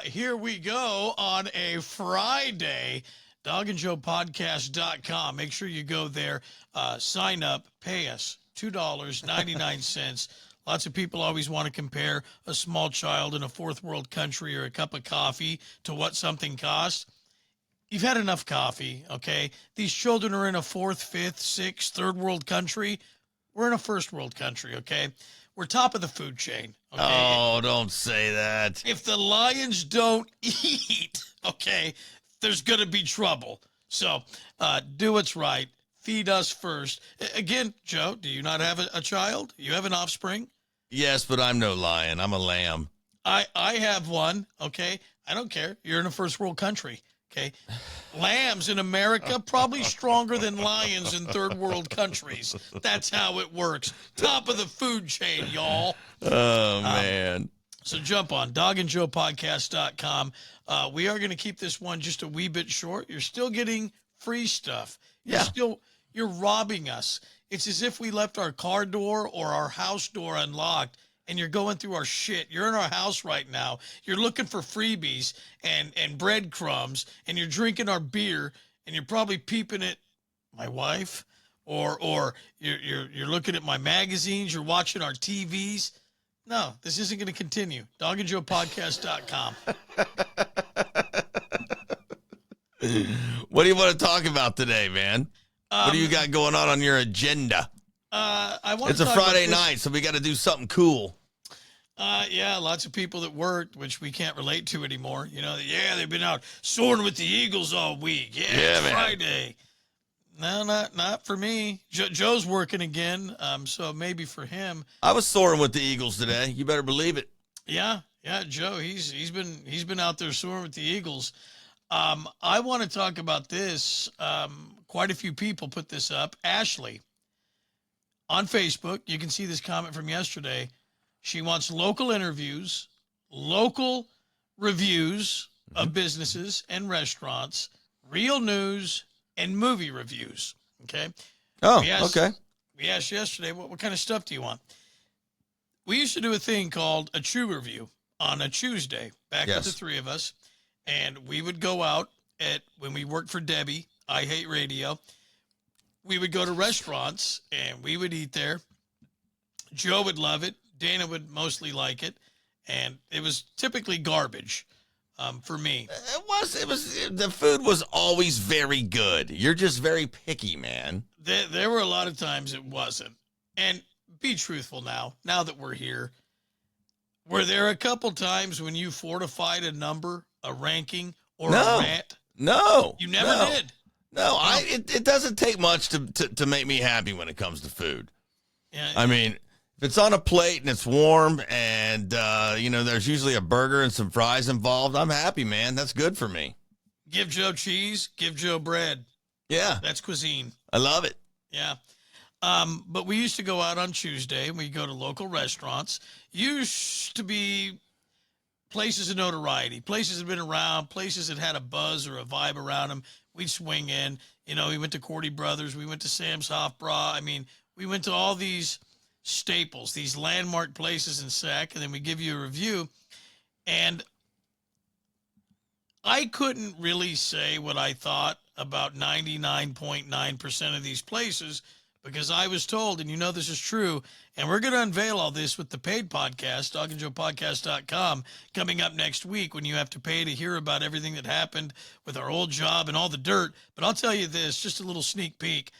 Here we go on a Friday. DogandJoePodcast.com. Make sure you go there, sign up, pay us $2.99. Lots of people always want to compare a small child in a fourth world country or a cup of coffee to what something costs. You've had enough coffee, okay? These children are in a fourth, fifth, sixth, third world country. We're in a first world country, okay? We're top of the food chain, okay? Oh, don't say that. If the Lions don't eat, okay, there's going to be trouble. So do what's right. Feed us first. Again, Joe, do you not have a child? You have an offspring? Yes, but I'm no lion. I'm a lamb. I have one, okay? I don't care. You're in a first world country, okay? Lambs in America probably stronger than lions in third world countries. That's how it works. Top of the food chain, y'all. Oh, man. So jump on dogandjoepodcast.com. We are going to keep this one just a wee bit short. You're still getting free stuff. You're robbing us. It's as if we left our car door or our house door unlocked and you're going through our shit. You're in our house right now. You're looking for freebies and breadcrumbs and you're drinking our beer and you're probably peeping at my wife or you're looking at my magazines. You're watching our TVs. No, this isn't going to continue. DogandJoePodcast.com. What do you want to talk about today, man? What do you got going on your agenda? It's a Friday night, so we got to do something cool. Yeah, lots of people that worked, which we can't relate to anymore. You know, they've been out soaring with the Eagles all week. Yeah, it's man. Friday. No, not for me. Joe's working again, so maybe for him. I was soaring with the Eagles today. You better believe it. Yeah, Joe. He's been out there soaring with the Eagles. I want to talk about this. Quite a few people put this up. Ashley on Facebook. You can see this comment from yesterday. She wants local interviews, local reviews of businesses and restaurants, real news, and movie reviews. Okay. Oh, okay. We asked yesterday, what kind of stuff do you want? We used to do a thing called a Chew Review on a Tuesday, back with the three of us. And we would go out when we worked for Debbie, I Hate Radio. We would go to restaurants and we would eat there. Joe would love it. Dana would mostly like it. And it was typically garbage for me. The food was always very good. You're just very picky, man. There were a lot of times it wasn't. And be truthful now that we're here. Were there a couple times when you fortified a number, a ranking, or a rant? No. You never did? No, it doesn't take much to make me happy when it comes to food. Yeah. I mean, if it's on a plate and it's warm and, there's usually a burger and some fries involved, I'm happy, man. That's good for me. Give Joe cheese, give Joe bread. Yeah. That's cuisine. I love it. Yeah. But we used to go out on Tuesday and we go to local restaurants. Used to be places of notoriety, places that have been around, places that had a buzz or a vibe around them. We'd swing in. We went to Cordy Brothers. We went to Sam's Hofbräu. I mean, we went to all these staples, these landmark places in Sac, and then we give you a review. And I couldn't really say what I thought about 99.9% of these places because I was told, and this is true, and we're going to unveil all this with the paid podcast, dogandjoepodcast.com, coming up next week when you have to pay to hear about everything that happened with our old job and all the dirt. But I'll tell you this, just a little sneak peek.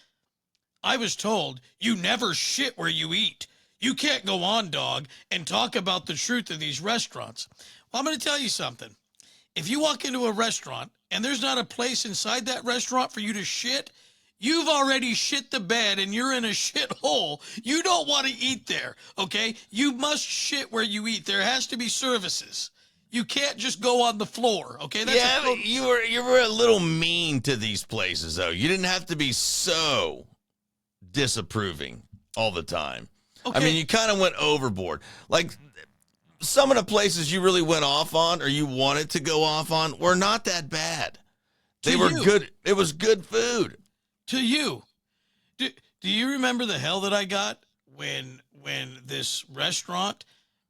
I was told you never shit where you eat. You can't go on, dog, and talk about the truth of these restaurants. Well, I'm going to tell you something. If you walk into a restaurant and there's not a place inside that restaurant for you to shit, you've already shit the bed and you're in a shit hole. You don't want to eat there, okay? You must shit where you eat. There has to be services. You can't just go on the floor, okay? You were a little mean to these places, though. You didn't have to be so disapproving all the time. Okay. I mean, you kind of went overboard. Like, some of the places you really went off on or you wanted to go off on were not that bad. They were good. It was good food. To you. Do you remember the hell that I got when this restaurant,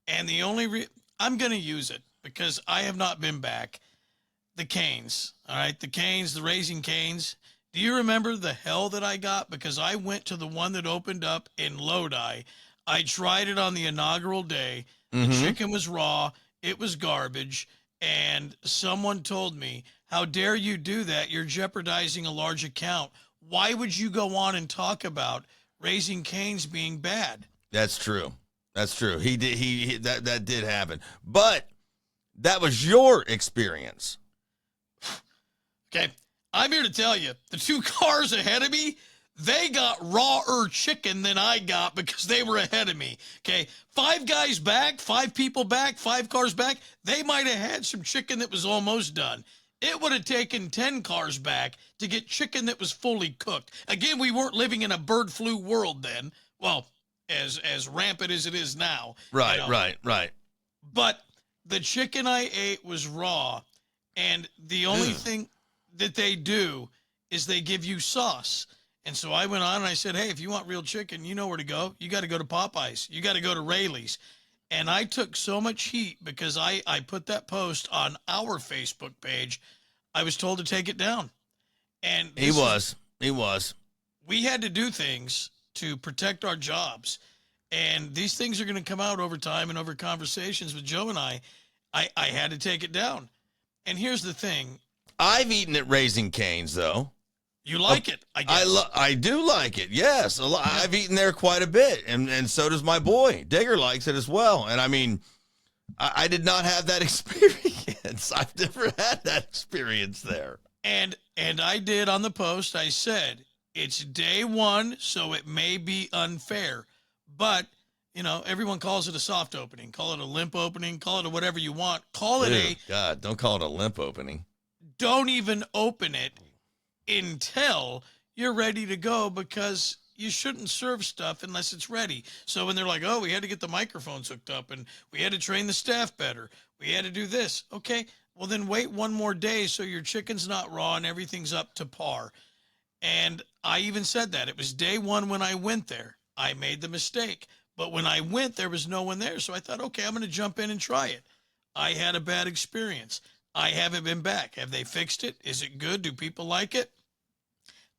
and the only I'm going to use it because I have not been back. The Canes, all right, the Canes, the Raising Canes. Do you remember the hell that I got? Because I went to the one that opened up in Lodi. I tried it on the inaugural day. The chicken was raw. It was garbage. And someone told me, how dare you do that? You're jeopardizing a large account. Why would you go on and talk about Raising Cane's being bad? That's true. That's true. He did. That did happen. But that was your experience. Okay, I'm here to tell you, the two cars ahead of me, they got rawer chicken than I got because they were ahead of me. Okay, 5 guys back, 5 people back, 5 cars back, they might have had some chicken that was almost done. It would have taken 10 cars back to get chicken that was fully cooked. Again, we weren't living in a bird flu world then. Well, as rampant as it is now. Right, right. But the chicken I ate was raw, and the only thing that they do is they give you sauce. And so I went on and I said, hey, if you want real chicken, you know where to go. You got to go to Popeyes. You got to go to Rayleigh's. And I took so much heat because I put that post on our Facebook page. I was told to take it down. And He was. we had to do things to protect our jobs. And these things are going to come out over time and over conversations with Joe and I had to take it down. And here's the thing. I've eaten at Raising Cane's, though. You like it, I guess. I do like it, yes. I've eaten there quite a bit, and so does my boy. Digger likes it as well. And, I mean, I did not have that experience. I've never had that experience there. And I did on the post, I said, it's day one, so it may be unfair. But, you know, everyone calls it a soft opening. Call it a limp opening. Call it a whatever you want. Call it God, don't call it a limp opening. Don't even open it until you're ready to go, because you shouldn't serve stuff unless it's ready. So when they're like, oh, we had to get the microphones hooked up and we had to train the staff better, we had to do this. Okay, well then wait one more day so your chicken's not raw and everything's up to par. And I even said that. It was day one when I went there. I made the mistake. But when I went, there was no one there. So I thought, okay, I'm going to jump in and try it. I had a bad experience. I haven't been back. Have they fixed it? Is it good? Do people like it?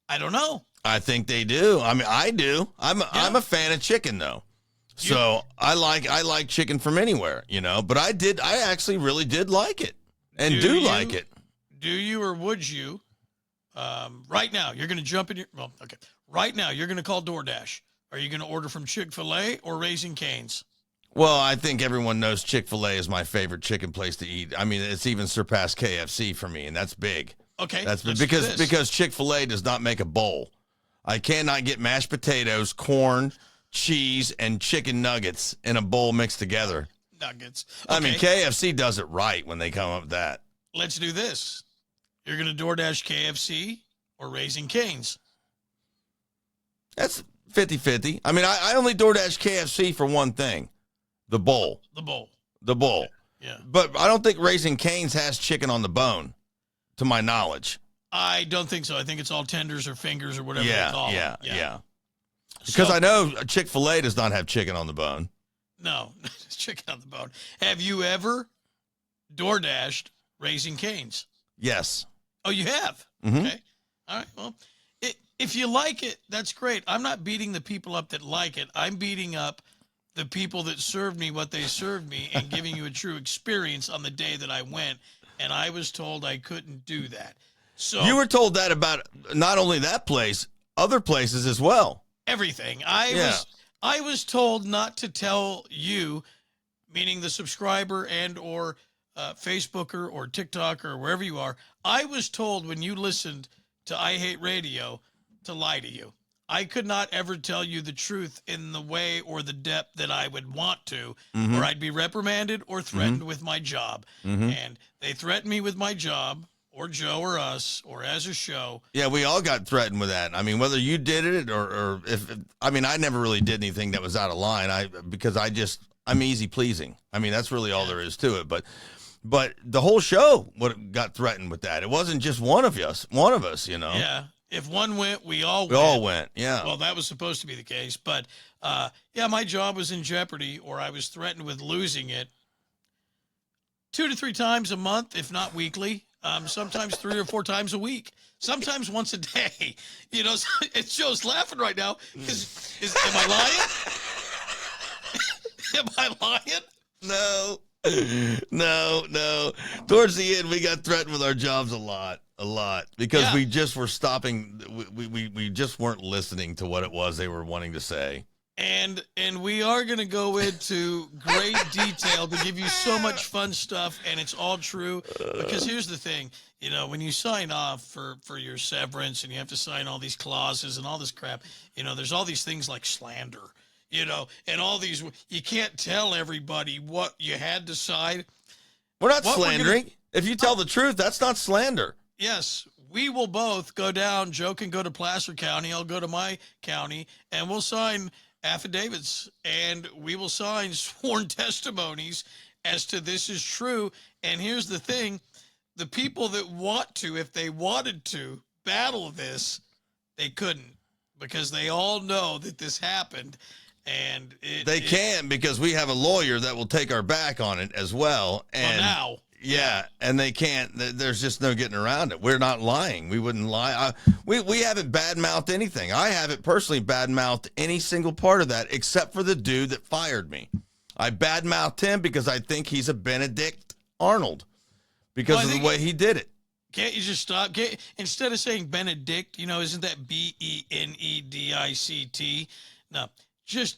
I don't know. I think they do. I mean, I do. I'm a fan of chicken, though. So I like chicken from anywhere, you know. But I actually really did like it, and do like it. Do you, or would you? Right now, you're going to jump in your. Well, okay. Right now, you're going to call DoorDash. Are you going to order from Chick-fil-A or Raising Cane's? Well, I think everyone knows Chick-fil-A is my favorite chicken place to eat. I mean, it's even surpassed KFC for me, and that's big. Okay. That's because Chick-fil-A does not make a bowl. I cannot get mashed potatoes, corn, cheese, and chicken nuggets in a bowl mixed together. Nuggets. Okay. I mean, KFC does it right when they come up with that. Let's do this. You're going to DoorDash KFC or Raising Cane's? That's 50-50. I mean, I only DoorDash KFC for one thing. The bowl. The bowl. Yeah. But I don't think Raising Cane's has chicken on the bone, to my knowledge. I don't think so. I think it's all tenders or fingers or whatever they call them. Yeah. Because I know Chick-fil-A does not have chicken on the bone. No, it's chicken on the bone. Have you ever DoorDashed Raising Cane's? Yes. Oh, you have? Mm-hmm. Okay. All right. Well, if you like it, that's great. I'm not beating the people up that like it. I'm beating up the people that served me what they served me and giving you a true experience on the day that I went. And I was told I couldn't do that. So you were told that about not only that place, other places as well. Everything. I was told not to tell you, meaning the subscriber and or Facebooker or TikToker or wherever you are. I was told when you listened to I Hate Radio to lie to you. I could not ever tell you the truth in the way or the depth that I would want to, or I'd be reprimanded or threatened with my job. And they threatened me with my job, or Joe or us, or as a show. Yeah, we all got threatened with that. I mean, whether you did it or if I mean, I never really did anything that was out of line. Because I'm easy pleasing. I mean, that's really all there is to it. But the whole show got threatened with that. It wasn't just one of us, you know. Yeah. If one went, we all went. We all went, yeah. Well, that was supposed to be the case. But, my job was in jeopardy, or I was threatened with losing it 2 to 3 times a month, if not weekly. Sometimes 3 or 4 times a week. Sometimes once a day. You know, it's Joe's laughing right now. Am I lying? Am I lying? No. No. Towards the end, we got threatened with our jobs a lot, because we just were stopping. We just weren't listening to what it was they were wanting to say. And we are going to go into great detail to give you so much fun stuff, and it's all true. Because here's the thing, you know, when you sign off for your severance and you have to sign all these clauses and all this crap, you know, there's all these things like slander, you know, and all these, you can't tell everybody what you had to sign. We're not slandering. If you tell the truth, that's not slander. Yes, we will both go down. Joe can go to Placer County. I'll go to my county, and we'll sign affidavits, and we will sign sworn testimonies as to this is true. And here's the thing, the people that want to, if they wanted to battle this, they couldn't, because they all know that this happened. And they can, because we have a lawyer that will take our back on it as well. And now. Yeah, and they can't. There's just no getting around it. We're not lying. We wouldn't lie. We haven't badmouthed anything. I haven't personally badmouthed any single part of that, except for the dude that fired me. I badmouthed him because I think he's a Benedict Arnold because of the way he did it. Can't you just stop? Instead of saying Benedict, you know, isn't that Benedict? No, just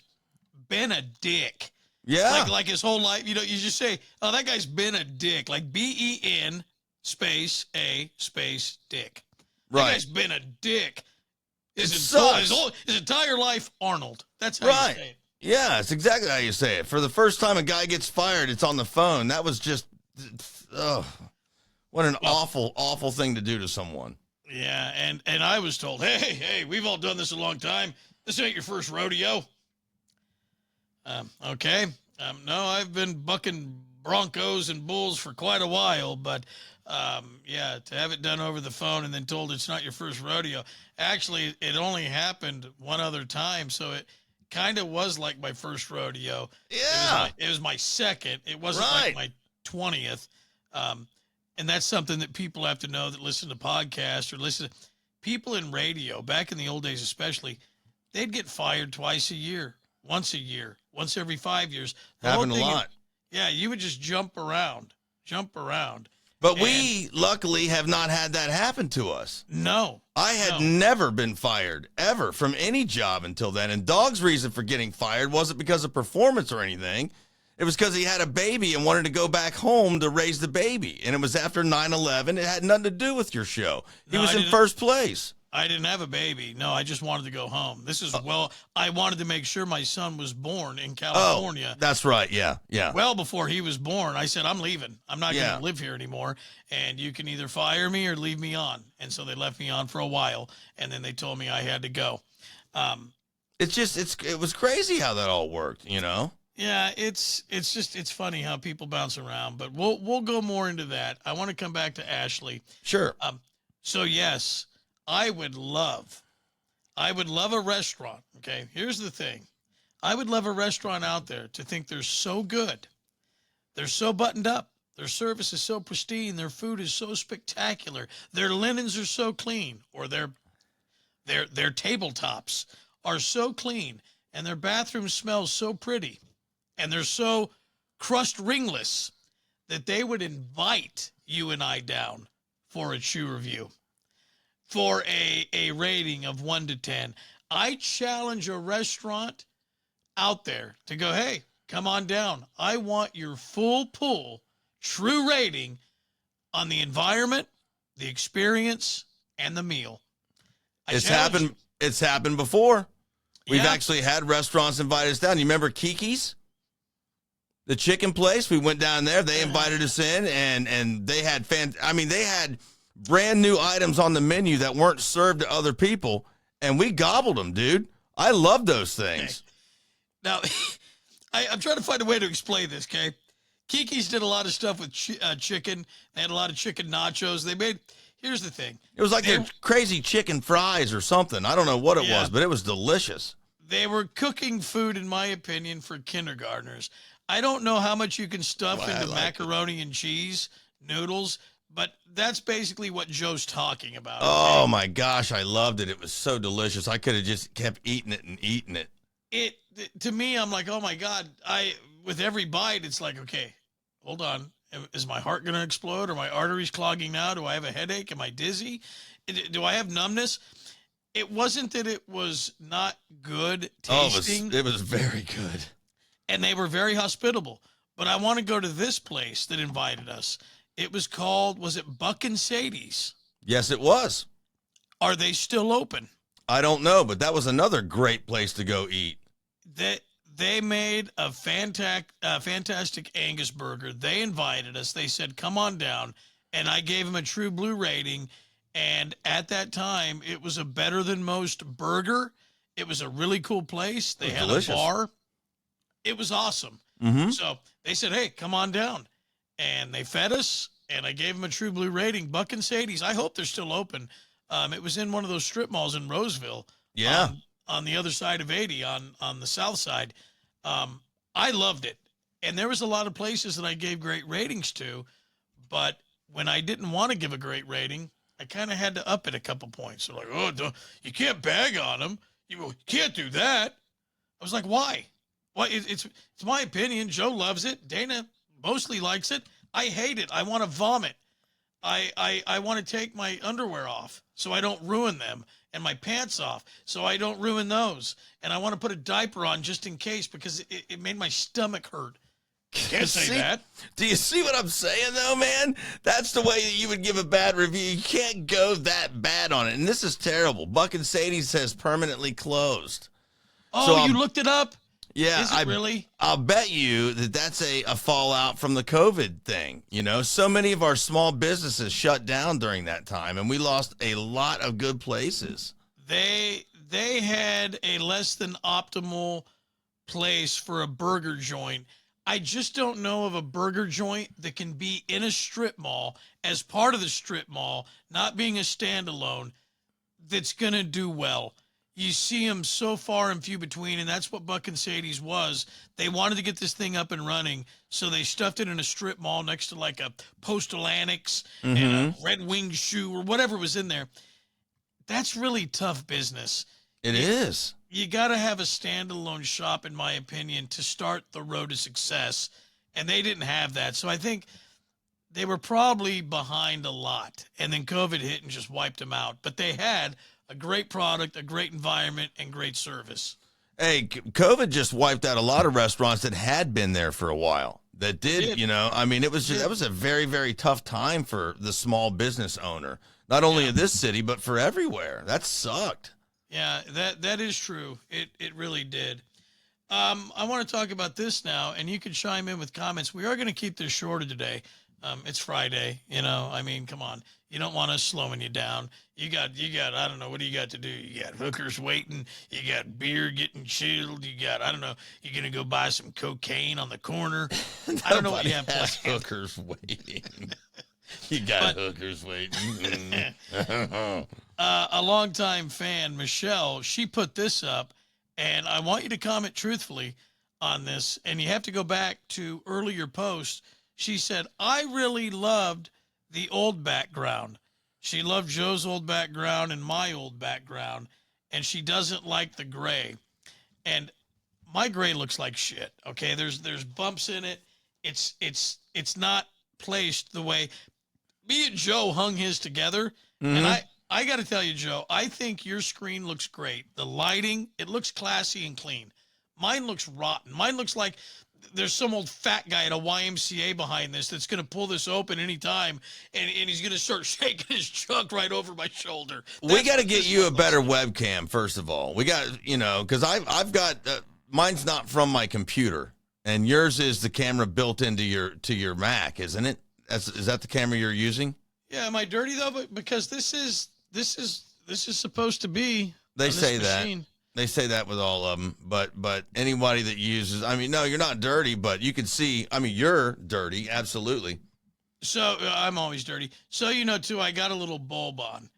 Benedict. Yeah. Like his whole life, you know, you just say, oh, that guy's been a dick. Like BEN space A space dick. That Right. guy's been a dick. His entire life, Arnold. That's how you say it. Yeah, it's exactly how you say it. For the first time a guy gets fired, it's on the phone. That was just, what an awful, awful thing to do to someone. Yeah, and I was told, hey, we've all done this a long time. This ain't your first rodeo. Okay. No, I've been bucking Broncos and Bulls for quite a while, but yeah, to have it done over the phone and then told it's not your first rodeo. Actually, it only happened one other time, so it kind of was like my first rodeo. Yeah. It was my second. It wasn't like my 20th. And that's something that people have to know that listen to podcasts or listen to people in radio, back in the old days especially, they'd get fired twice a year, once a year, once every 5 years. Happened a lot. Yeah, you would just jump around. But we luckily have not had that happen to us. No. I had never been fired ever from any job until then. And Dog's reason for getting fired wasn't because of performance or anything. It was because he had a baby and wanted to go back home to raise the baby. And it was after 9/11. It had nothing to do with your show. He was in first place. I didn't have a baby. No, I just wanted to go home. This is, I wanted to make sure my son was born in California. Oh, that's right. Yeah. Well, before he was born, I said, I'm leaving. I'm not going to live here anymore. And you can either fire me or leave me on. And so they left me on for a while. And then they told me I had to go. It was crazy how that all worked, you know? Yeah, it's funny how people bounce around, but we'll go more into that. I want to come back to Ashley. Sure. So yes, I would love a restaurant. Okay, here's the thing. I would love a restaurant out there to think they're so good. They're so buttoned up. Their service is so pristine. Their food is so spectacular. Their linens are so clean, or their tabletops are so clean, and their bathroom smells so pretty, and they're so crust ringless that they would invite you and I down for a chew review, for a rating of 1 to 10. I challenge a restaurant out there to go, hey, come on down. I want your full pull, true rating on the environment, the experience, and the meal. It's happened before. We've actually had restaurants invite us down. You remember Kiki's? The chicken place? We went down there. They invited us in, and they had they had brand new items on the menu that weren't served to other people, and we gobbled them, dude. I love those things. Okay. Now, I'm trying to find a way to explain this, okay? Kiki's did a lot of stuff with chicken. They had a lot of chicken nachos. Here's the thing. It was like their crazy chicken fries or something. I don't know what it was, but it was delicious. They were cooking food, in my opinion, for kindergartners. I don't know how much you can stuff Why I into like it. macaroni and cheese noodles, but that's basically what Joe's talking about. Oh Okay? my gosh, I loved it. It was so delicious. I could have just kept eating it and eating it. To me, I'm like, oh my God. With every bite, it's like, okay, hold on. Is my heart going to explode? Are my arteries clogging now? Do I have a headache? Am I dizzy? Do I have numbness? It wasn't that it was not good Oh, tasting, it was very good. and they were very hospitable. But I want to go to this place that invited us. It was called, was it Buck and Sadie's? Yes, it was. Are they still open? I don't know, but that was another great place to go eat. They made a fantastic Angus burger. They invited us. They said, come on down. And I gave them a True Blue rating. And at that time, it was a better than most burger. It was a really cool place. They had delicious. a bar. It was awesome. Mm-hmm. So they said, hey, come on down. And they fed us. And I gave them a True Blue rating. Buck and Sadie's. I hope they're still open. It was in one of those strip malls in Roseville. Yeah. On the other side of 80, on the south side. I loved it. And there was a lot of places that I gave great ratings to, but when I didn't want to give a great rating, I kind of had to up it a couple points. So like, oh, you can't bag on them. You can't do that. I was like, why? Well, it's my opinion. Joe loves it. Dana mostly likes it. I hate it. I want to vomit. I want to take my underwear off so I don't ruin them, and my pants off so I don't ruin those. And I want to put a diaper on just in case because it made my stomach hurt. Can't say that. Do you see what I'm saying, though, man? That's the way that you would give a bad review. You can't go that bad on it. And this is terrible. Buck and Sadie says permanently closed. Oh, So you looked it up? Yeah, Is it really? I'll bet you that that's a fallout from the COVID thing. You know, so many of our small businesses shut down during that time, and we lost a lot of good places. They had a less than optimal place for a burger joint. I just don't know of a burger joint that can be in a strip mall as part of the strip mall, not being a standalone, that's going to do well. You see them so far and few between, and that's what Buck and Sadie's was. They wanted to get this thing up and running, so they stuffed it in a strip mall next to like a Postal Annex and a Red Wing Shoe or whatever was in there. That's really tough business. It is. You got to have a standalone shop, in my opinion, to start the road to success, and they didn't have that. So I think they were probably behind a lot, and then COVID hit and just wiped them out. But they had a great product, a great environment, and great service. Hey, COVID just wiped out a lot of restaurants that had been there for a while. That did, you know, I mean, that was a very, very tough time for the small business owner, not only in this city, but for everywhere. That sucked. Yeah, that is true. It really did. I want to talk about this now, and you can chime in with comments. We are going to keep this shorter today. It's Friday, you know. I mean, come on. You don't want us slowing you down. You got. I don't know. What do you got to do? You got hookers waiting. You got beer getting chilled. You got. I don't know. You're gonna go buy some cocaine on the corner. I don't know what you have planned. Hookers waiting. You got hookers waiting. A longtime fan, Michelle, she put this up, and I want you to comment truthfully on this. And you have to go back to earlier posts. She said, I really loved the old background. She loved Joe's old background and my old background, and she doesn't like the gray. And my gray looks like shit. Okay, there's bumps in it. It's not placed the way me and Joe hung his together. And I got to tell you, Joe, I think your screen looks great. The lighting, it looks classy and clean. Mine looks rotten. Mine looks like there's some old fat guy at a YMCA behind this that's going to pull this open anytime, and he's going to start shaking his junk right over my shoulder. We got to get you a better webcam, first of all. We got, you know, because I've got, mine's not from my computer, and yours is the camera built into your Mac, isn't it? Is that the camera you're using? Yeah, am I dirty though? But because this is supposed to be. They say machine. that. They say that with all of them, but anybody that uses, I mean, no, you're not dirty, but you can see, I mean, you're dirty, absolutely. So I'm always dirty. So, you know, too, I got a little bulb on.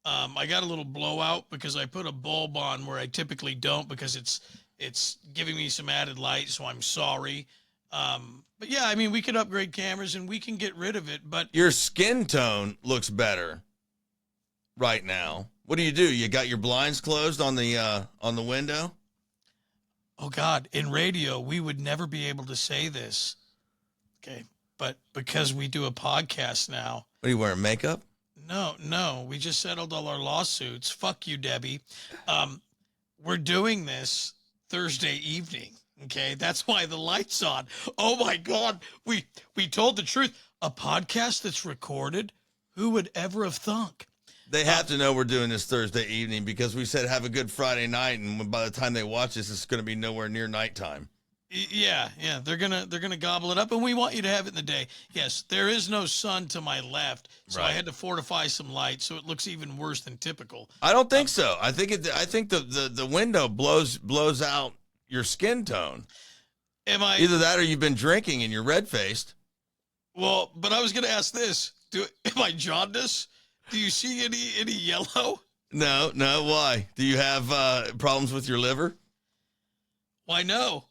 I got a little blowout because I put a bulb on where I typically don't because it's giving me some added light. So I'm sorry. But yeah, I mean, we could upgrade cameras and we can get rid of it. But Your skin tone looks better right now. What do? You got your blinds closed on the window? oh God, in radio, we would never be able to say this. Okay. But because we do a podcast now, What are you wearing? Makeup? no, we just settled all our lawsuits. Fuck you, Debbie. We're doing this Thursday evening. Okay, that's why the light's on. Oh my God, we told the truth. A podcast that's recorded. Who would ever have thunk? They have to know we're doing this Thursday evening because we said have a good Friday night, and by the time they watch this, it's going to be nowhere near nighttime. Yeah, they're gonna gobble it up, and we want you to have it in the day. Yes, there is no sun to my left, so I Right. had to fortify some light, so it looks even worse than typical. I don't think so. I think the window blows out your skin tone. Am I? Either that or you've been drinking and you're red faced. Well, but I was gonna ask this: am I jaundice? Do you see any yellow? No. Why? Do you have problems with your liver? Why no?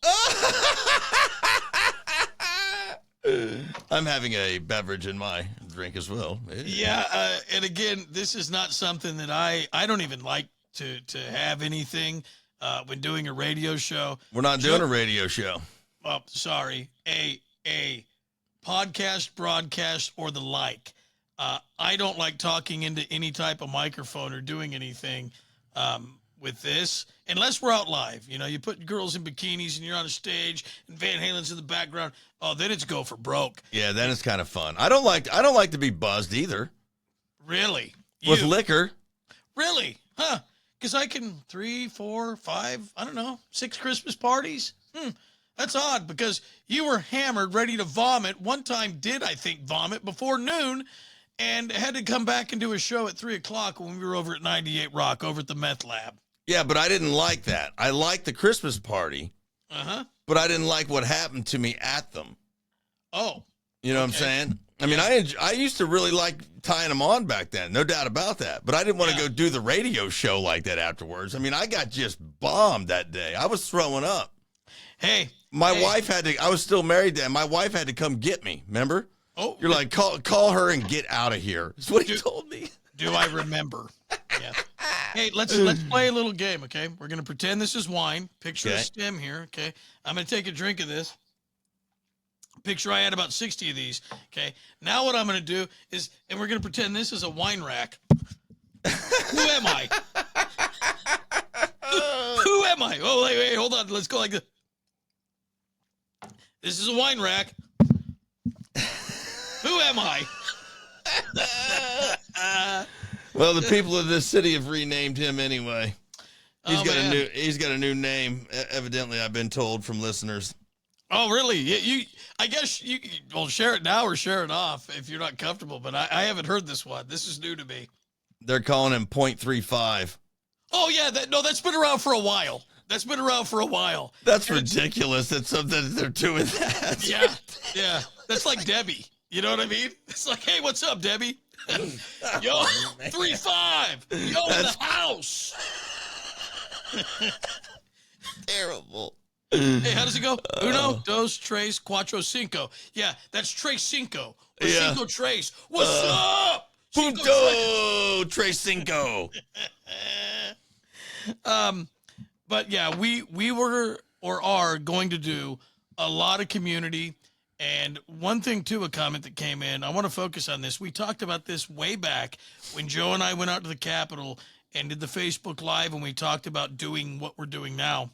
I'm having a beverage in my drink as well. Yeah, and again, this is not something that I don't even like to have anything when doing a radio show. We're not doing a radio show. Oh, sorry, a podcast, broadcast, or the like. I don't like talking into any type of microphone or doing anything with this unless we're out live. You know, you put girls in bikinis and you're on a stage and Van Halen's in the background. Oh, then it's go for broke. Yeah, then it's kind of fun. I don't like to be buzzed either Really? with liquor. Really? Huh? Because I can 3, 4, 5, I don't know, 6 Christmas parties. That's odd because you were hammered, ready to vomit. One time did, I think, vomit before noon and had to come back and do a show at 3 o'clock when we were over at 98 Rock, over at the meth lab. Yeah, but I didn't like that. I liked the Christmas party, Uh-huh. but I didn't like what happened to me at them. Oh, You know what I'm Okay. saying? I mean, I used to really like tying them on back then, no doubt about that. But I didn't want to Yeah. go do the radio show like that afterwards. I mean, I got just bombed that day. I was throwing up. hey. My Hey. wife had to. I was still married then. My wife had to come get me. Remember? Oh, You're like, call her and get out of here. That's what he Dude. told me. do I remember? Yeah. Hey, let's play a little game, okay? We're gonna pretend this is wine. Picture a Okay. stem here, okay? I'm gonna take a drink of this. Picture I had about 60 of these, okay? Now what I'm gonna do is, and we're gonna pretend this is a wine rack. Who am I? Who am I? Oh, wait, hold on. Let's go like this. This is a wine rack. Who am I? Well, the people of this city have renamed him anyway. He's Oh, got man. he's got a new name. Evidently, I've been told from listeners. Oh, really? You I guess you well share it now or share it off if you're not comfortable. But I haven't heard this one. This is new to me. They're calling him .35. Oh yeah, that's been around for a while. That's been around for a while. That's ridiculous. That's something they're doing that. Yeah. That's like Debbie. You know what I mean? It's like, hey, what's up, Debbie? Yo, 3-5. Yo, in the house. Terrible. Hey, how does it go? Uno, dos, tres, cuatro, cinco. Yeah, that's tres cinco. Or Yeah. cinco tres. What's up? Cinco tres. Punto Tres Cinco. But yeah, we were or are going to do a lot of community. And one thing too, a comment that came in, I want to focus on this. We talked about this way back when Joe and I went out to the Capitol and did the Facebook Live, and we talked about doing what we're doing now.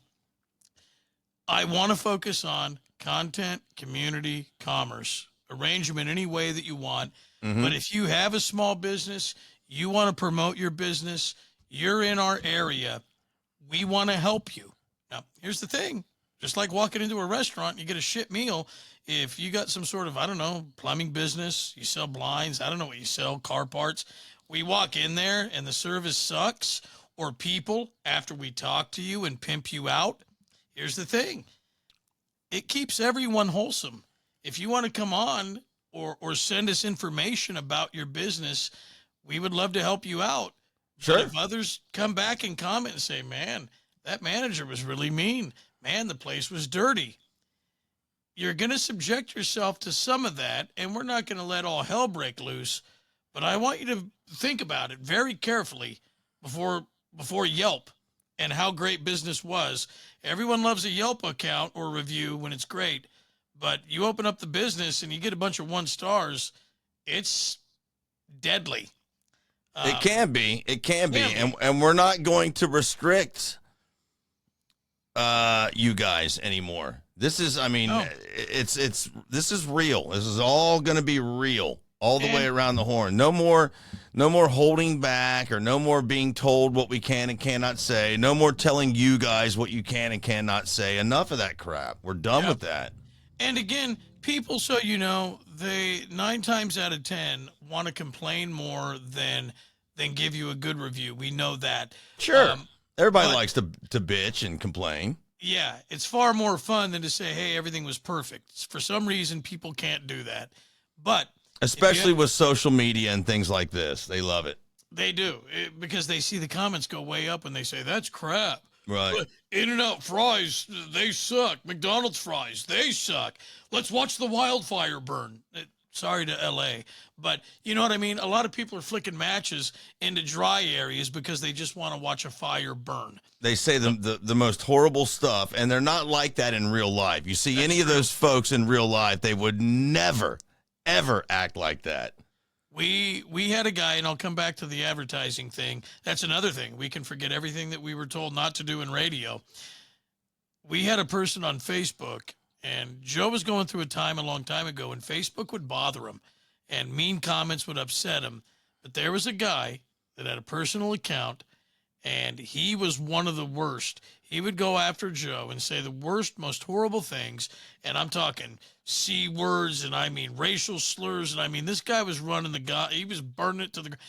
I want to focus on content, community, commerce. Arrange them in any way that you want. But if you have a small business, you want to promote your business, you're in our area, we want to help you. Now, here's the thing. Just like walking into a restaurant, you get a shit meal. If you got some sort of, I don't know, plumbing business, you sell blinds, I don't know what you sell, car parts. We walk in there and the service sucks, or people, after we talk to you and pimp you out, here's the thing. It keeps everyone wholesome. If you want to come on or send us information about your business, we would love to help you out. Sure. But if others come back and comment and say, man, that manager was really mean. Man, the place was dirty. you're going to subject yourself to some of that, and we're not going to let all hell break loose. But I want you to think about it very carefully before Yelp and how great business was. Everyone loves a Yelp account or review when it's great, but you open up the business and you get a bunch of 1 stars, it's deadly. It can be. Yeah. And we're not going to restrict you guys anymore. This is, I mean, this is real. This is all going to be real all the way around the horn. No more holding back, or no more being told what we can and cannot say. No more telling you guys what you can and cannot say. Enough of that crap. We're done with that. And again, people, so you know, they 9 times out of 10 want to complain more than give you a good review. We know that. Sure. Everybody likes to bitch and complain. Yeah, it's far more fun than to say, hey, everything was perfect. For some reason, people can't do that. But especially with social media and things like this, they love it. They do, because they see the comments go way up and they say, that's crap. Right. In-N-Out fries, they suck. McDonald's fries, they suck. Let's watch the wildfire burn. Sorry to L.A., but you know what I mean? A lot of people are flicking matches into dry areas because they just want to watch a fire burn. They say the most horrible stuff, and they're not like that in real life. You see any of those folks in real life, they would never, ever act like that. We had a guy, and I'll come back to the advertising thing. That's another thing. We can forget everything that we were told not to do in radio. We had a person on Facebook, and Joe was going through a time a long time ago, and Facebook would bother him, and mean comments would upset him. But there was a guy that had a personal account, and he was one of the worst. He would go after Joe and say the worst, most horrible things, and I'm talking C words, and I mean racial slurs, and I mean this guy was running he was burning it to the ground.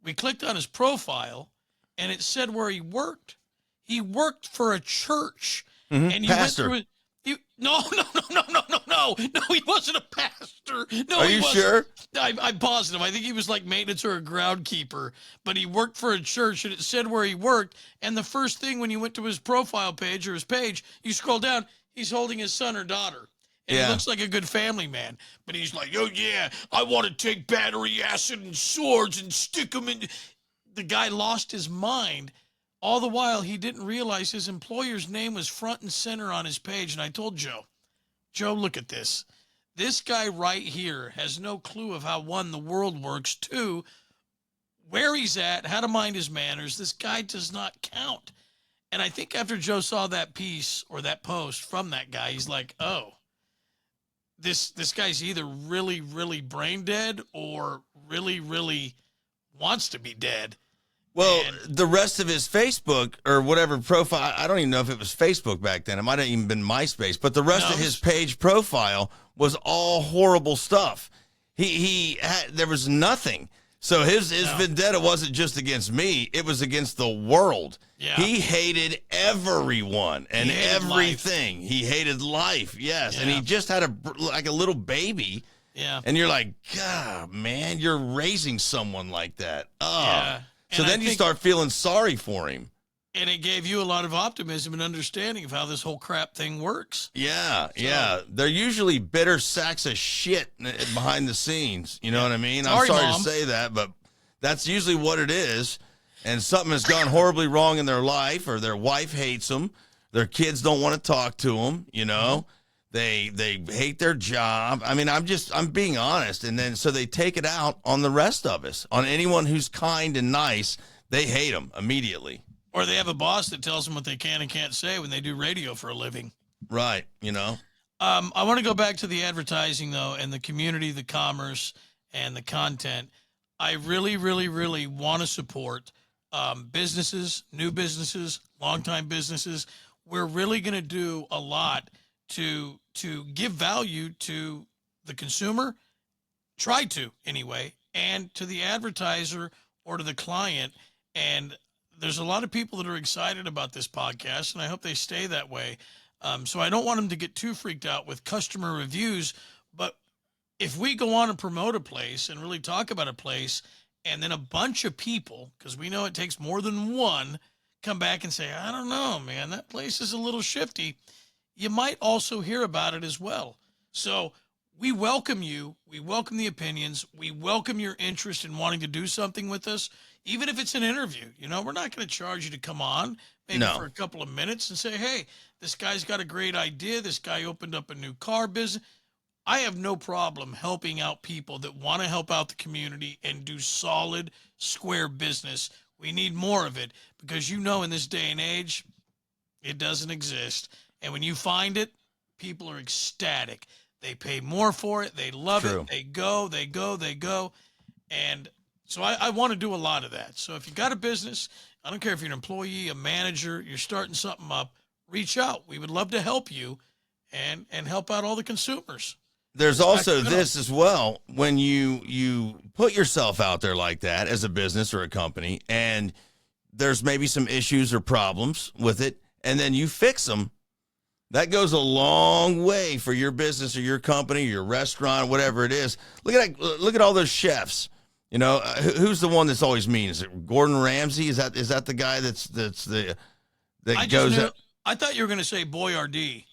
We clicked on his profile, and it said where he worked. He worked for a church, and you Pastor. went through it. No, he wasn't a pastor. No, Are you sure? I'm positive. I think he was like maintenance or a groundkeeper, but he worked for a church, and it said where he worked. And the first thing when you went to his profile page or his page, you scroll down, he's holding his son or daughter. And he looks like a good family man, but he's like, oh yeah, I want to take battery acid and swords and stick them in. The guy lost his mind. All the while, he didn't realize his employer's name was front and center on his page. And I told Joe, look at this. This guy right here has no clue of how, 1, the world works, 2, where he's at, how to mind his manners. This guy does not count. And I think after Joe saw that piece or that post from that guy, he's like, oh, this guy's either really, really brain dead or really, really wants to be dead. Well, the rest of his Facebook or whatever profile, I don't even know if it was Facebook back then. It might have even been MySpace, but the rest of his page profile was all horrible stuff. There was nothing. So his vendetta wasn't just against me. It was against the world. Yeah. He hated everyone and everything. Life. He hated life. Yes. Yeah. And he just had a little baby. Yeah. And you're like, God, man, you're raising someone like that. Oh. Yeah. So then you start feeling sorry for him. And it gave you a lot of optimism and understanding of how this whole crap thing works. Yeah, yeah. They're usually bitter sacks of shit behind the scenes. You know what I mean? I'm sorry Mom. To say that, but that's usually what it is. And something has gone horribly wrong in their life, or their wife hates them. Their kids don't want to talk to them, you know? They hate their job. I mean, I'm being honest. And then so they take it out on the rest of us. On anyone who's kind and nice, they hate them immediately. Or they have a boss that tells them what they can and can't say when they do radio for a living. Right, you know. I want to go back to the advertising, though, and the community, the commerce, and the content. I really, really, really want to support businesses, new businesses, longtime businesses. We're really going to do a lot to give value to the consumer, try to anyway, and to the advertiser or to the client. And there's a lot of people that are excited about this podcast, and I hope they stay that way. So I don't want them to get too freaked out with customer reviews, but if we go on and promote a place and really talk about a place, and then a bunch of people, because we know it takes more than one, come back and say, I don't know, man, that place is a little shifty, you might also hear about it as well. So we welcome you. We welcome the opinions. We welcome your interest in wanting to do something with us, even if it's an interview. You know, we're not going to charge you to come on maybe No. for a couple of minutes and say, hey, this guy's got a great idea. This guy opened up a new car business. I have no problem helping out people that want to help out the community and do solid, square business. We need more of it because, you know, in this day and age, it doesn't exist. And when you find it, people are ecstatic. They pay more for it. They love True. it. They go, they go, they go. And so I want to do a lot of that. So if you got a business, I don't care if you're an employee, a manager, you're starting something up, reach out. We would love to help you and help out all the consumers. There's also this as well. When you put yourself out there like that as a business or a company, and there's maybe some issues or problems with it, and then you fix them, that goes a long way for your business or your company, your restaurant, whatever it is. Look at all those chefs. You know, who's the one that's always mean? Is it Gordon Ramsay? Is that the guy that goes? I thought you were going to say Boyardee.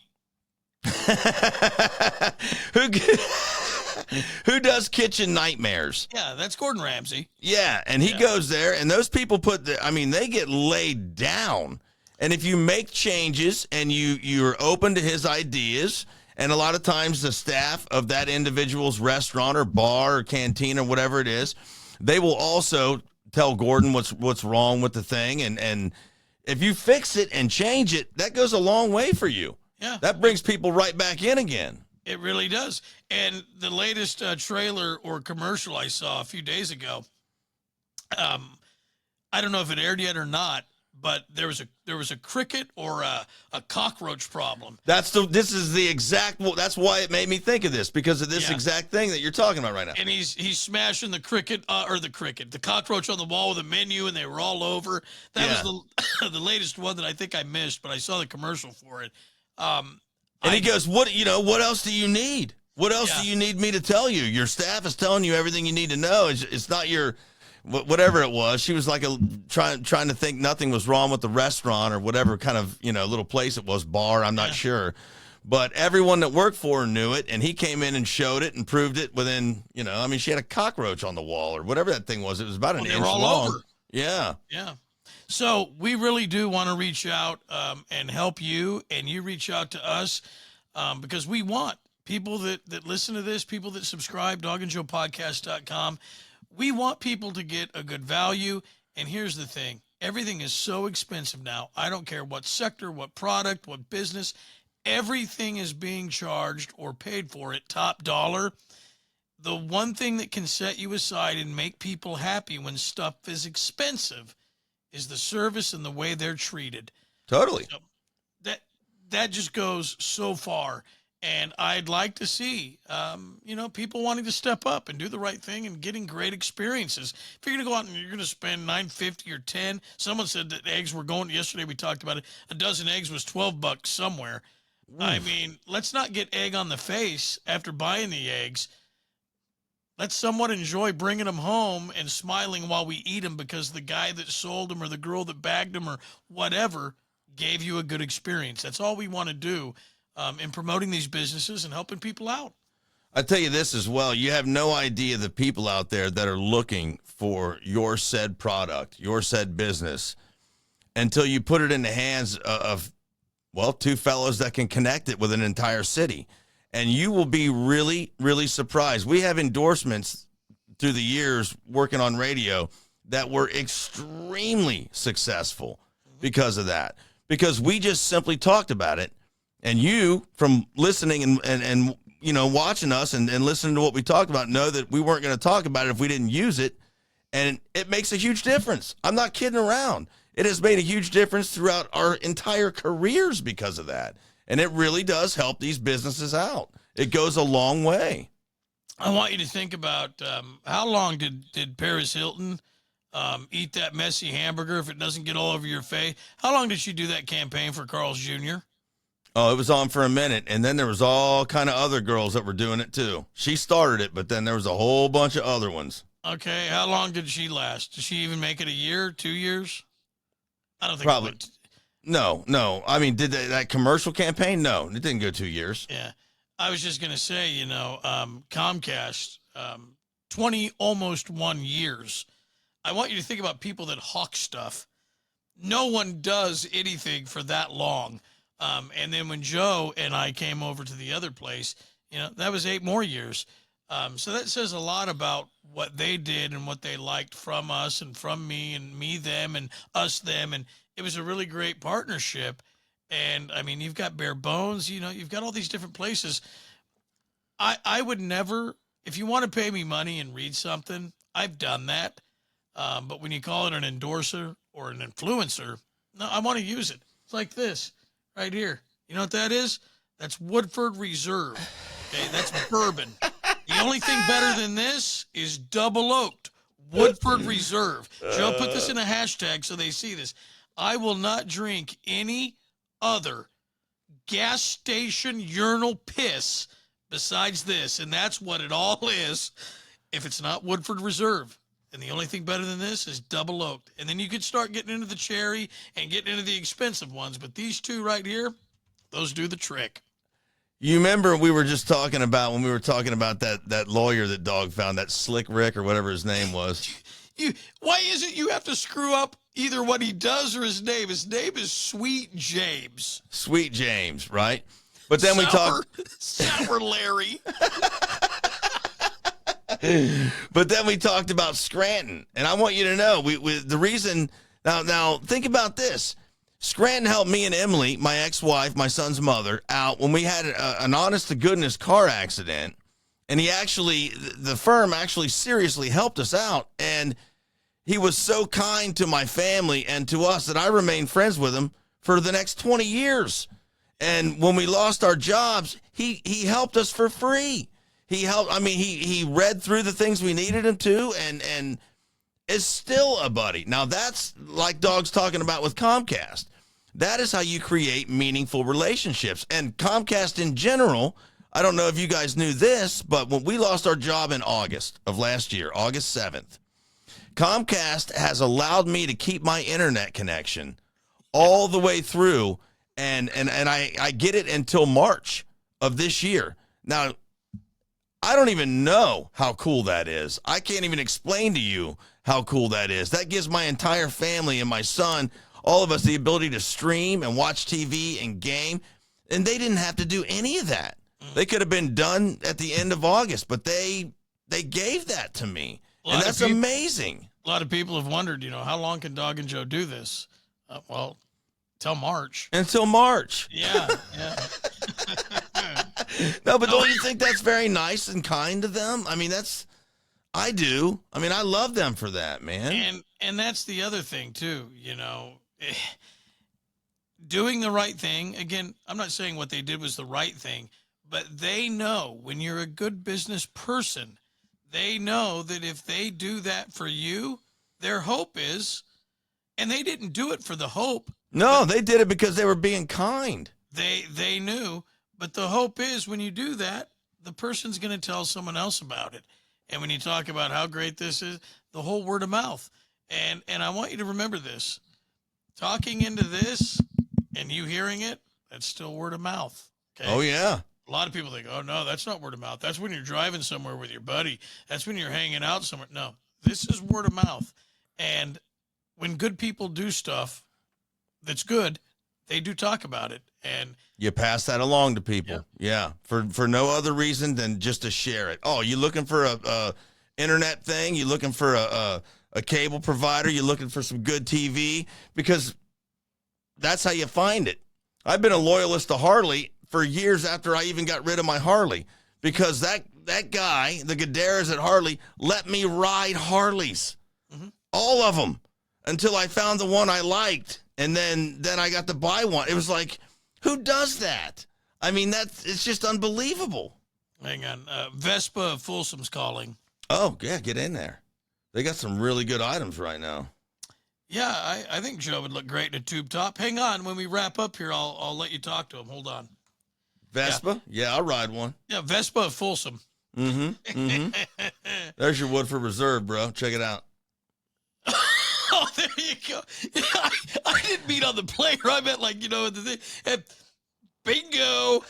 Who does Kitchen Nightmares? Yeah, that's Gordon Ramsay. Yeah, and he goes there, and those people they get laid down. And if you make changes and you're open to his ideas, and a lot of times the staff of that individual's restaurant or bar or canteen or whatever it is, they will also tell Gordon what's wrong with the thing. And if you fix it and change it, that goes a long way for you. Yeah. That brings people right back in again. It really does. And the latest trailer or commercial I saw a few days ago, I don't know if it aired yet or not, but there was a cricket or a cockroach problem. That's why it made me think of this, because of this exact thing that you're talking about right now. And he's smashing the the cockroach on the wall with a menu, and they were all over. That was the latest one that I think I missed, but I saw the commercial for it. And he goes, what else do you need? What else do you need me to tell you? Your staff is telling you everything you need to know. It's not your whatever it was. She was like trying to think nothing was wrong with the restaurant or whatever kind of, little place it was, bar, I'm not sure. But everyone that worked for her knew it, and he came in and showed it and proved it within, she had a cockroach on the wall or whatever that thing was. It was about an inch long. Over. Yeah. Yeah. So we really do want to reach out and help you, and you reach out to us because we want people that listen to this, people that subscribe, dogandjoepodcast.com. We want people to get a good value. And here's the thing. Everything is so expensive now. I don't care what sector, what product, what business. Everything is being charged or paid for at top dollar. The one thing that can set you aside and make people happy when stuff is expensive is the service and the way they're treated. Totally. So that just goes so far. And I'd like to see, people wanting to step up and do the right thing and getting great experiences. If you're going to go out and you're going to spend $9.50 or $10, someone said that eggs were going, yesterday we talked about it, a dozen eggs was $12 somewhere. Oof. I mean, let's not get egg on the face after buying the eggs. Let's somewhat enjoy bringing them home and smiling while we eat them because the guy that sold them or the girl that bagged them or whatever gave you a good experience. That's all we want to do. In promoting these businesses and helping people out. I tell you this as well. You have no idea the people out there that are looking for your said product, your said business, until you put it in the hands of two fellows that can connect it with an entire city. And you will be really, really surprised. We have endorsements through the years working on radio that were extremely successful because of that, because we just simply talked about it. And you, from listening and watching us and listening to what we talked about, know that we weren't going to talk about it if we didn't use it. And it makes a huge difference. I'm not kidding around. It has made a huge difference throughout our entire careers because of that. And it really does help these businesses out. It goes a long way. I want you to think about how long did Paris Hilton eat that messy hamburger if it doesn't get all over your face? How long did she do that campaign for Carl's Jr.? Oh, it was on for a minute, and then there was all kind of other girls that were doing it too. She started it, but then there was a whole bunch of other ones. Okay, how long did she last? Did she even make it a year, 2 years? I don't think probably. It No. I mean, did that commercial campaign? No, it didn't go 2 years. Yeah. I was just going to say, Comcast, 20, almost 1 years. I want you to think about people that hawk stuff. No one does anything for that long. And then when Joe and I came over to the other place, that was 8 more years. So that says a lot about what they did and what they liked from us and from me and me, them and us, them. And it was a really great partnership. And I mean, you've got Bare Bones, you've got all these different places. I would never, if you want to pay me money and read something, I've done that. But when you call it an endorser or an influencer, no, I want to use it. It's like this right here. You know what that is? That's Woodford Reserve. Okay, that's bourbon. The only thing better than this is double oaked Woodford Reserve. Joe, put this in a hashtag so they see this. I will not drink any other gas station urinal piss besides this, and that's what it all is if it's not Woodford Reserve. And the only thing better than this is double oaked. And then you could start getting into the cherry and getting into the expensive ones, but these two right here, those do the trick. You remember we were just talking about when we were talking about that lawyer that Dog found, that Slick Rick or whatever his name was. Why is it you have to screw up either what he does or his name? His name is Sweet James. Sweet James, right? But then we talk Sour Larry. But then we talked about Scranton, and I want you to know the reason. Now think about this. Scranton helped me and Emily, my ex-wife, my son's mother, out when we had an honest-to-goodness car accident. And the firm actually seriously helped us out. And he was so kind to my family and to us that I remained friends with him for the next 20 years. And when we lost our jobs, he helped us for free. He helped. I mean, he read through the things we needed him to and is still a buddy. Now, that's like Dog's talking about with Comcast. That is how you create meaningful relationships. And Comcast in general, I don't know if you guys knew this, but when we lost our job in August of last year, August 7th, Comcast has allowed me to keep my internet connection all the way through, and I get it until March of this year. Now, I don't even know how cool that is. I can't even explain to you how cool that is. That gives my entire family and my son, all of us, the ability to stream and watch TV and game. And they didn't have to do any of that. They could have been done at the end of August, but they gave that to me. And that's amazing. A lot of people have wondered, how long can Dog and Joe do this? Well, till March. Until March. Yeah. No, but don't you think that's very nice and kind to them? I mean, I do. I mean, I love them for that, man. And that's the other thing too, doing the right thing. Again, I'm not saying what they did was the right thing, but they know when you're a good business person, they know that if they do that for you, their hope is, and they didn't do it for the hope. No, they did it because they were being kind. They knew. But the hope is when you do that, the person's going to tell someone else about it. And when you talk about how great this is, the whole word of mouth. And I want you to remember this. Talking into this and you hearing it, that's still word of mouth. Okay? Oh, yeah. A lot of people think, oh, no, that's not word of mouth. That's when you're driving somewhere with your buddy. That's when you're hanging out somewhere. No, this is word of mouth. And when good people do stuff that's good, they do talk about it. And you pass that along to people. Yeah. For no other reason than just to share it. Oh, you looking for a internet thing? You looking for a cable provider? You looking for some good TV? Because that's how you find it. I've been a loyalist to Harley for years after I even got rid of my Harley, because that guy, the Gudaras at Harley, let me ride Harleys, all of them, until I found the one I liked, and then I got to buy one. It was like, who does that? I mean, it's just unbelievable. Hang on, Vespa of Folsom's calling. Oh yeah, get in there. They got some really good items right now. Yeah, I think Joe would look great in a tube top. Hang on, when we wrap up here, I'll let you talk to him. Hold on. Vespa? Yeah, I'll ride one. Yeah, Vespa of Folsom. There's your Woodford Reserve, bro. Check it out. Oh, there you go. I didn't mean on the player. I meant the thing. Bingo.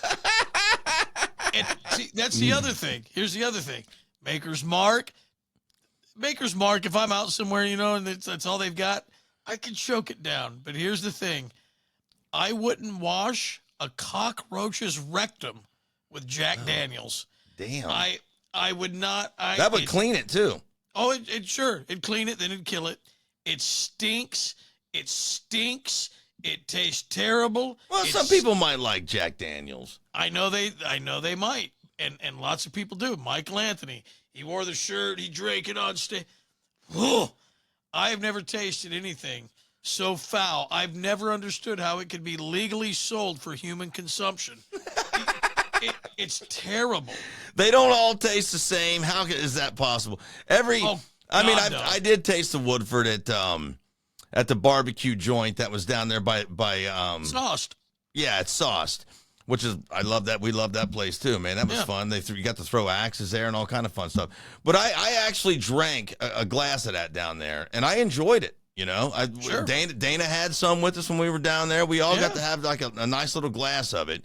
And see, that's the other thing. Here's the other thing. Maker's Mark. Maker's Mark, if I'm out somewhere, and that's all they've got, I can choke it down. But here's the thing. I wouldn't wash a cockroach's rectum with Jack Daniels. Damn. I would not. That would clean it, too. Oh, sure. It'd clean it, then it'd kill it. It stinks. It stinks. It tastes terrible. Well, some people might like Jack Daniels. I know they might. And lots of people do. Michael Anthony, he wore the shirt, he drank it on stage. Whoa. I've never tasted anything so foul. I've never understood how it could be legally sold for human consumption. It's terrible. They don't all taste the same. How is that possible? I did taste the Woodford at the barbecue joint that was down there by Sauced. Yeah, it's sauced. Which is, I love that. We love that place too, man. That was fun. You got to throw axes there and all kind of fun stuff. But I actually drank a glass of that down there, and I enjoyed it. Sure. Dana had some with us when we were down there. We all got to have like a nice little glass of it,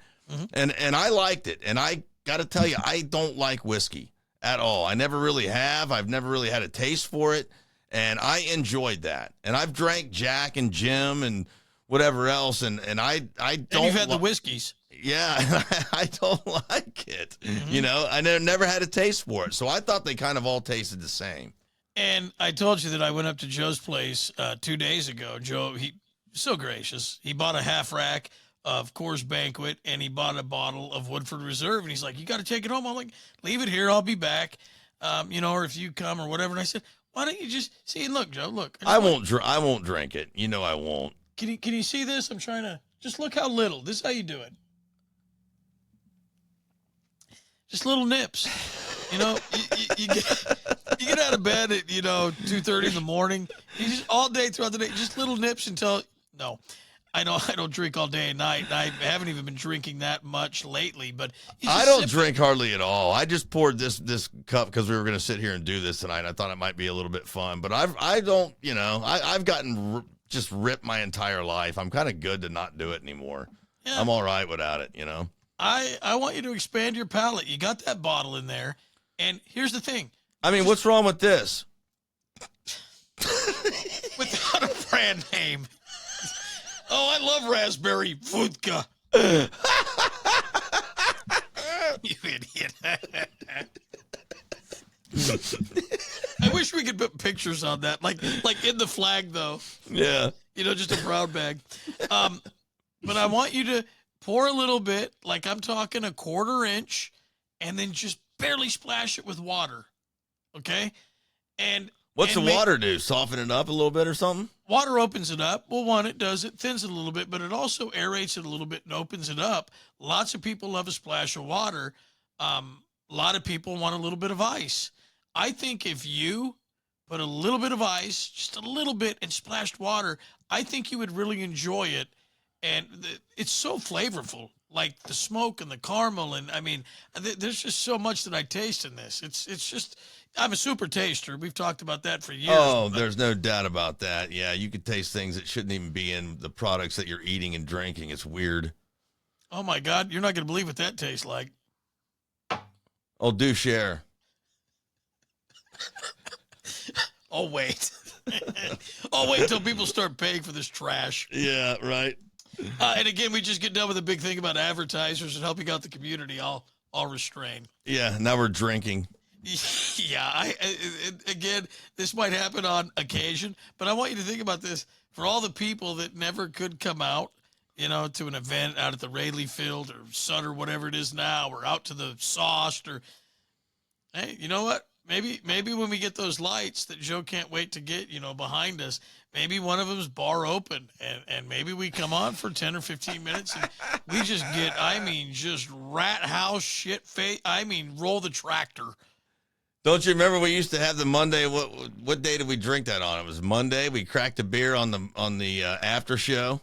and I liked it. And I got to tell you, I don't like whiskey at all. I never really have. I've never really had a taste for it, and I enjoyed that. And I've drank Jack and Jim and whatever else, and I don't. And you've had the whiskeys. Yeah, I don't like it. I never had a taste for it. So I thought they kind of all tasted the same. And I told you that I went up to Joe's place 2 days ago. Joe, he so gracious. He bought a half rack of Coors Banquet, and he bought a bottle of Woodford Reserve. And he's like, you got to take it home. I'm like, leave it here. I'll be back, or if you come or whatever. And I said, why don't you just see? And look, Joe, look. I won't drink it. I won't. Can you see this? I'm trying to just look how little. This is how you do it. Just little nips, you get out of bed at 2:30 in the morning. You just all day throughout the day, just little nips until I don't drink all day and night. And I haven't even been drinking that much lately. But I don't drink hardly at all. I just poured this cup because we were going to sit here and do this tonight. I thought it might be a little bit fun, but I don't. I've gotten just ripped my entire life. I'm kind of good to not do it anymore. Yeah. I'm all right without it. I want you to expand your palate. You got that bottle in there. And here's the thing. What's wrong with this? Without a brand name. Oh, I love raspberry vodka. You idiot. I wish we could put pictures on that. Like in the flag, though. Yeah. Just a brown bag. But I want you to pour a little bit, like I'm talking a 1/4 inch, and then just barely splash it with water. Okay? What's the water do? Soften it up a little bit or something? Water opens it up. Well, one, it does. It thins it a little bit, but it also aerates it a little bit and opens it up. Lots of people love a splash of water. A lot of people want a little bit of ice. I think if you put a little bit of ice, just a little bit, and splashed water, I think you would really enjoy it. And it's so flavorful, like the smoke and the caramel. And there's just so much that I taste in this. It's just, I'm a super taster. We've talked about that for years. Oh, there's no doubt about that. Yeah, you could taste things that shouldn't even be in the products that you're eating and drinking. It's weird. Oh, my God. You're not going to believe what that tastes like. Oh, do share. Oh, wait. Oh, wait until people start paying for this trash. Yeah, right. And again, we just get done with a big thing about advertisers and helping out the community. I'll restrain. Yeah, now we're drinking. Yeah, again, this might happen on occasion, but I want you to think about this. For all the people that never could come out, to an event out at the Rayleigh Field or Sutter, whatever it is now, or out to the Sauced, or, hey, you know what? Maybe when we get those lights that Joe can't wait to get, behind us, maybe one of them's bar open, and maybe we come on for 10 or 15 minutes and we just get, just rat house shit face. Roll the tractor. Don't you remember we used to have the Monday? What day did we drink that on? It was Monday. We cracked a beer on the after show.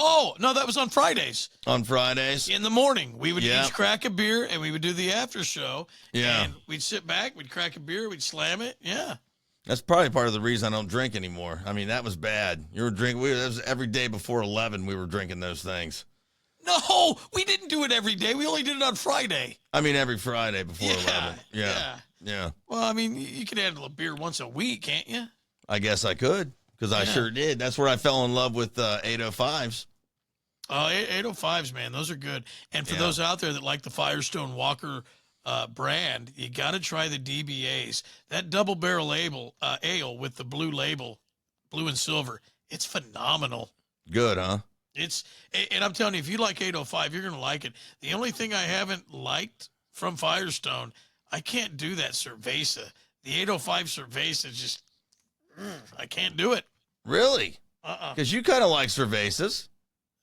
Oh, no, that was on Fridays. On Fridays? In the morning. We would each crack a beer, and we would do the after show. Yeah. And we'd sit back, we'd crack a beer, we'd slam it. Yeah. That's probably part of the reason I don't drink anymore. That was bad. You were drinking. That was every day before 11 we were drinking those things. No, we didn't do it every day. We only did it on Friday. I mean, every Friday before 11. Yeah. Well, I mean, you can handle a beer once a week, can't you? I guess I could, because I sure did. That's where I fell in love with 805s. 805s, man, those are good. And for those out there that like the Firestone Walker brand, you got to try the DBAs. That double barrel ale with the blue label, blue and silver, it's phenomenal. Good, huh? And I'm telling you, if you like 805, you're going to like it. The only thing I haven't liked from Firestone, I can't do that Cerveza. The 805 Cerveza just, I can't do it. Really? Because you kind of like Cervezas.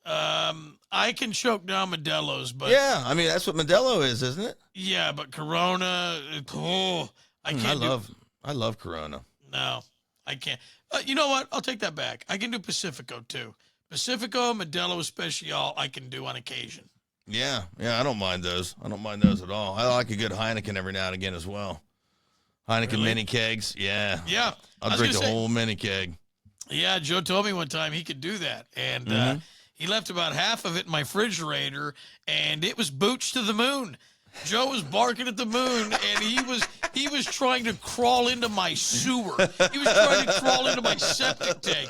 I can choke down Modelo's, but yeah, I mean that's what Modelo is, isn't it? Yeah, but Corona, I can't. I love Corona. No, I can't. You know what? I'll take that back. I can do Pacifico too. Pacifico, Modelo Especial, I can do on occasion. Yeah, I don't mind those. I don't mind those at all. I like a good Heineken every now and again as well. Heineken mini kegs, yeah. I'll drink the whole mini keg. Yeah, Joe told me one time he could do that, and he left about half of it in my refrigerator, and it was boots to the moon. Joe was barking at the moon, and he was trying to crawl into my sewer. He was trying to crawl into my septic tank.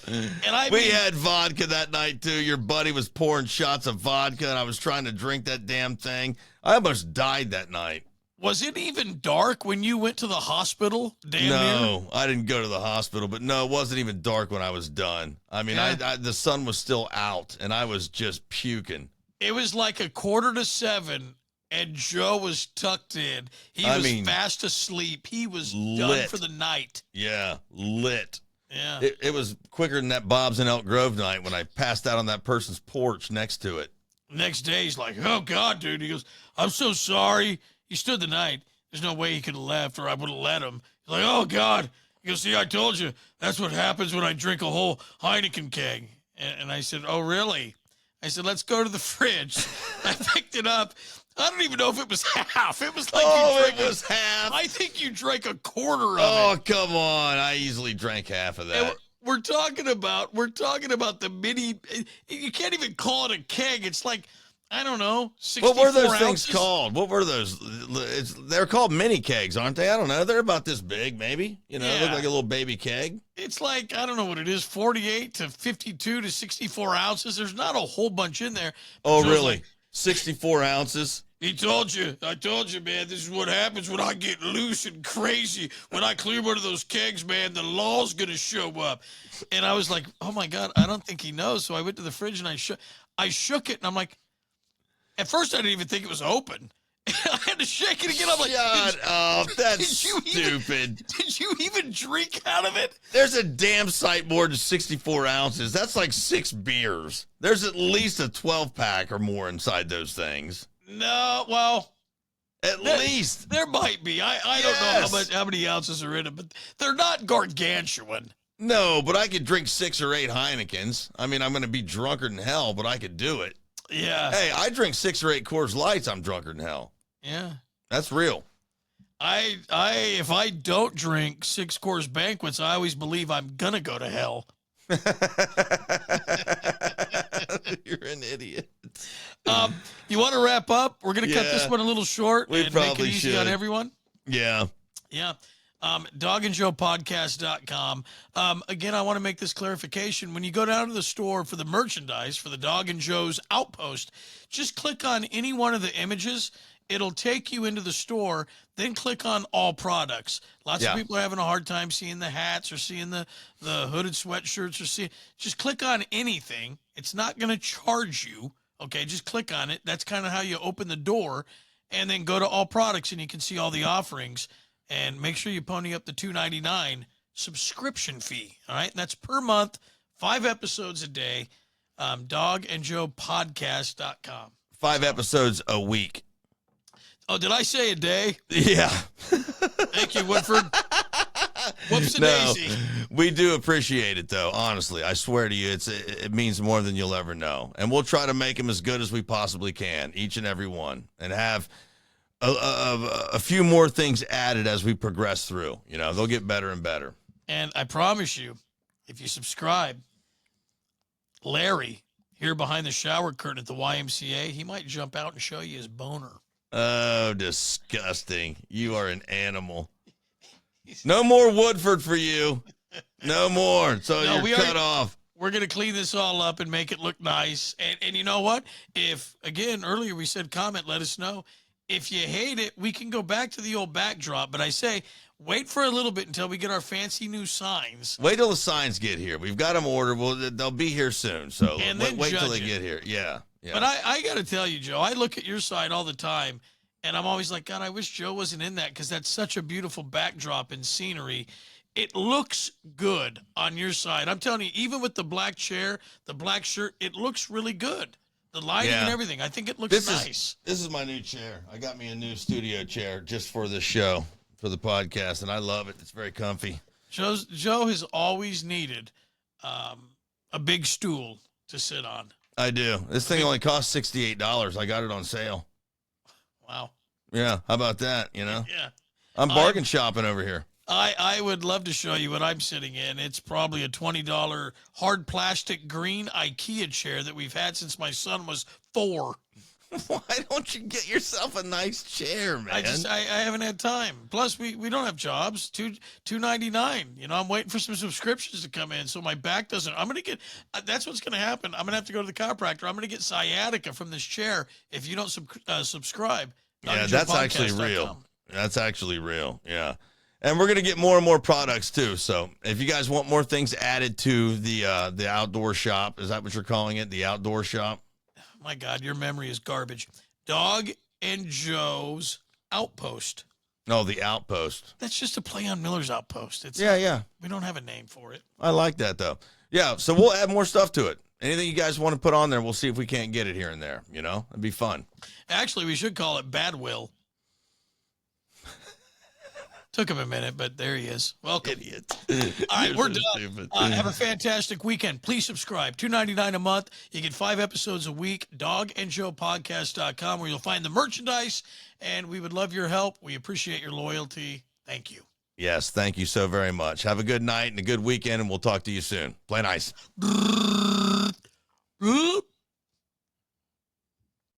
And we had vodka that night too. Your buddy was pouring shots of vodka, and I was trying to drink that damn thing. I almost died that night. Was it even dark when you went to the hospital? No, I didn't go to the hospital, but no, it wasn't even dark when I was done. I mean, the sun was still out, and I was just puking. It was like 6:45, and Joe was tucked in. He was fast asleep. He was done for the night. Yeah, lit. Yeah. It was quicker than that Bob's in Elk Grove night when I passed out on that person's porch next to it. Next day, he's like, oh, God, dude. He goes, I'm so sorry. He stood the night. There's no way he could have left or I would have let him. He's like, oh, God. He goes, see, I told you. That's what happens when I drink a whole Heineken keg. And I said, oh, really? I said, let's go to the fridge. I picked it up. I don't even know if it was half. It was like it was half. I think you drank a quarter of it. Oh, come on. I easily drank half of that. And we're talking about the mini. You can't even call it a keg. It's like, I don't know, 64 What were those ounces? things called? What were those? They're called mini kegs, aren't they? I don't know. They're about this big, maybe. You know, look like a little baby keg. It's like, I don't know what it is, 48 to 52 to 64 ounces. There's not a whole bunch in there. Oh, really? 64 ounces? I told you, man, this is what happens when I get loose and crazy. When I clear one of those kegs, man, the law's going to show up. And I was like, oh, my God, I don't think he knows. So I went to the fridge and I shook it, and I'm like, at first I didn't even think it was open. I had to shake it again. I'm like, shut up. That's stupid. Did you even drink out of it? There's a damn sight more than 64 ounces. That's like 6 beers. There's at least a 12-pack or more inside those things. No, well, at least there might be. I don't know how many ounces are in it, but they're not gargantuan. No, but I could drink 6 or 8 Heinekens. I mean, I'm going to be drunker than hell, but I could do it. Yeah. Hey, I drink 6 or 8 Coors Lights. I'm drunker than hell. Yeah. That's real. If I don't drink 6 Coors Banquets, I always believe I'm gonna go to hell. You're an idiot. You want to wrap up? We're gonna cut this one a little short and make it easy on everyone. Yeah. Yeah. DogandJoePodcast.com. Again, I want to make this clarification. When you go down to the store for the merchandise for the Dog and Joe's Outpost, just click on any one of the images. It'll take you into the store. Then click on all products. Lots of people are having a hard time seeing the hats or seeing the hooded sweatshirts or just click on anything. It's not going to charge you. Okay, just click on it. That's kind of how you open the door, and then go to all products and you can see all the offerings. And make sure you pony up the $2.99 subscription fee. All right. And that's per month, 5 episodes a day. DogandJoePodcast.com. 5 episodes a week. Oh, did I say a day? Yeah. Thank you, Woodford. Whoops-a-daisy. No, we do appreciate it, though. Honestly, I swear to you, it means more than you'll ever know. And we'll try to make them as good as we possibly can, each and every one, and have a few more things added as we progress through. You know, they'll get better and better. And I promise you, if you subscribe, Larry here behind the shower curtain at the YMCA, he might jump out and show you his boner. Oh, disgusting. You are an animal. No more Woodford for you. No more. So no, you're cut off. We're going to clean this all up and make it look nice. And you know what? If, again, earlier we said comment, let us know. If you hate it, we can go back to the old backdrop. But I say, wait for a little bit until we get our fancy new signs. Wait till the signs get here. We've got them ordered. Well, they'll be here soon. So wait till they get here. Yeah. But I got to tell you, Joe, I look at your side all the time, and I'm always like, God, I wish Joe wasn't in that because that's such a beautiful backdrop and scenery. It looks good on your side. I'm telling you, even with the black chair, the black shirt, it looks really good. The lighting and everything. I think it looks nice. This is my new chair. I got me a new studio chair just for this show, for the podcast, and I love it. It's very comfy. Joe has always needed a big stool to sit on. I do. This thing only costs $68. I got it on sale. Wow. Yeah. How about that? You know? Yeah. I'm bargain shopping over here. I would love to show you what I'm sitting in. It's probably a $20 hard plastic green IKEA chair that we've had since my son was 4. Why don't you get yourself a nice chair, man? I haven't had time. Plus, we don't have jobs. $2.99. You know, I'm waiting for some subscriptions to come in so my back doesn't. I'm gonna get. That's what's gonna happen. I'm gonna have to go to the chiropractor. I'm gonna get sciatica from this chair if you don't subscribe. Yeah, that's actually real. That's actually real. Yeah. And we're going to get more and more products, too. So if you guys want more things added to the outdoor shop, is that what you're calling it, the outdoor shop? My God, your memory is garbage. Dog and Joe's Outpost. No, the Outpost. That's just a play on Miller's Outpost. Yeah. We don't have a name for it. I like that, though. Yeah, so we'll add more stuff to it. Anything you guys want to put on there, we'll see if we can't get it here and there. You know, it'd be fun. Actually, we should call it Bad Will. Took him a minute, but there he is. Welcome. Idiot. All right, we're done. Have a fantastic weekend. Please subscribe. $2.99 a month. You get 5 episodes a week. DogandJoePodcast.com, where you'll find the merchandise. And we would love your help. We appreciate your loyalty. Thank you. Yes, thank you so very much. Have a good night and a good weekend, and we'll talk to you soon. Play nice.